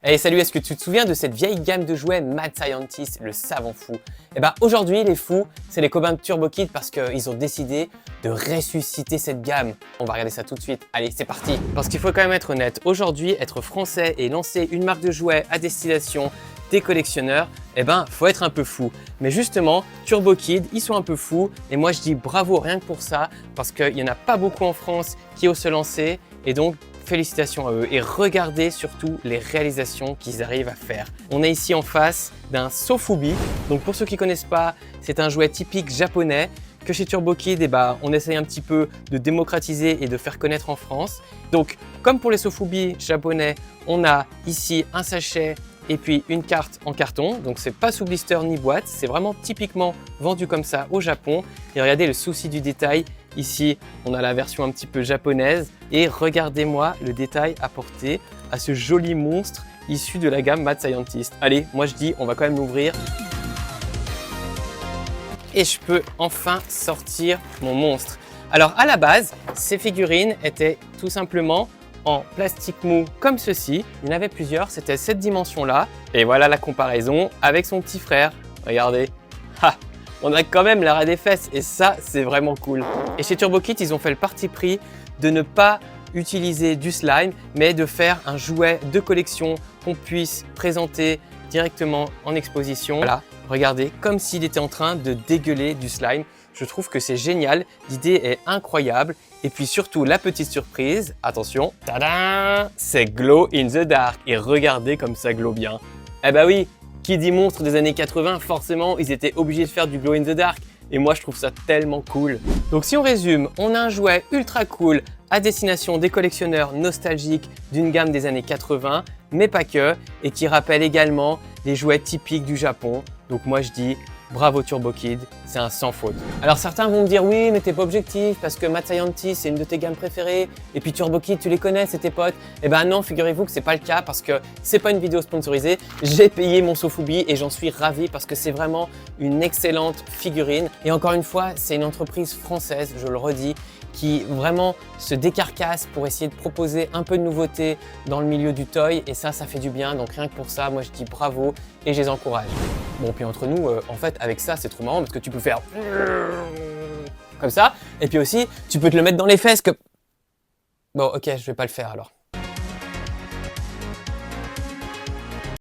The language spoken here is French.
Hey salut, est-ce que tu te souviens de cette vieille gamme de jouets Mad Scientist, le savant fou? Eh ben aujourd'hui les fous, c'est les copains de Turbo Kid parce qu'ils ont décidé de ressusciter cette gamme. On va regarder ça tout de suite, allez c'est parti! Parce qu'il faut quand même être honnête, aujourd'hui être français et lancer une marque de jouets à destination des collectionneurs, eh ben faut être un peu fou. Mais justement, Turbo Kid, ils sont un peu fous et moi je dis bravo rien que pour ça parce qu'il n'y en a pas beaucoup en France qui osent se lancer et donc félicitations à eux et regardez surtout les réalisations qu'ils arrivent à faire. On est ici en face d'un Sofubi. Donc pour ceux qui ne connaissent pas, c'est un jouet typique japonais que chez Turbo Kid, on essaye un petit peu de démocratiser et de faire connaître en France. Donc comme pour les Sofubi japonais, on a ici un sachet et puis une carte en carton. Donc c'est pas sous blister ni boîte, c'est vraiment typiquement vendu comme ça au Japon. Et regardez le souci du détail. Ici, on a la version un petit peu japonaise et regardez-moi le détail apporté à ce joli monstre issu de la gamme Mad Scientist. Allez, moi je dis, on va quand même l'ouvrir. Et je peux enfin sortir mon monstre. Alors à la base, ces figurines étaient tout simplement en plastique mou comme ceci. Il y en avait plusieurs, c'était cette dimension-là. Et voilà la comparaison avec son petit frère. Regardez. Ha! On a quand même l'arrêt des fesses et ça, c'est vraiment cool. Et chez Turbo Kid, ils ont fait le parti pris de ne pas utiliser du slime, mais de faire un jouet de collection qu'on puisse présenter directement en exposition. Voilà, regardez, comme s'il était en train de dégueuler du slime. Je trouve que c'est génial, l'idée est incroyable. Et puis surtout, la petite surprise, attention, tadam, c'est Glow in the Dark. Et regardez comme ça glow bien. Eh bah oui, qui dit monstre des années 80, forcément, ils étaient obligés de faire du glow in the dark. Et moi, je trouve ça tellement cool. Donc si on résume, on a un jouet ultra cool à destination des collectionneurs nostalgiques d'une gamme des années 80, mais pas que, et qui rappelle également les jouets typiques du Japon. Donc moi, je dis bravo Turbo Kid, c'est un sans faute. Alors certains vont me dire oui, mais t'es pas objectif parce que Mad Scientist c'est une de tes gammes préférées et puis Turbo Kid tu les connais, c'est tes potes. Eh ben non, figurez-vous que c'est pas le cas parce que c'est pas une vidéo sponsorisée. J'ai payé mon Sofubi et j'en suis ravi parce que c'est vraiment une excellente figurine. Et encore une fois, c'est une entreprise française, je le redis, qui vraiment se décarcasse pour essayer de proposer un peu de nouveauté dans le milieu du toy et ça fait du bien. Donc rien que pour ça, moi je dis bravo et je les encourage. Bon, puis entre nous, en fait, avec ça, c'est trop marrant parce que tu peux faire comme ça et puis aussi, tu peux te le mettre dans les fesses que... Bon, ok, je vais pas le faire alors.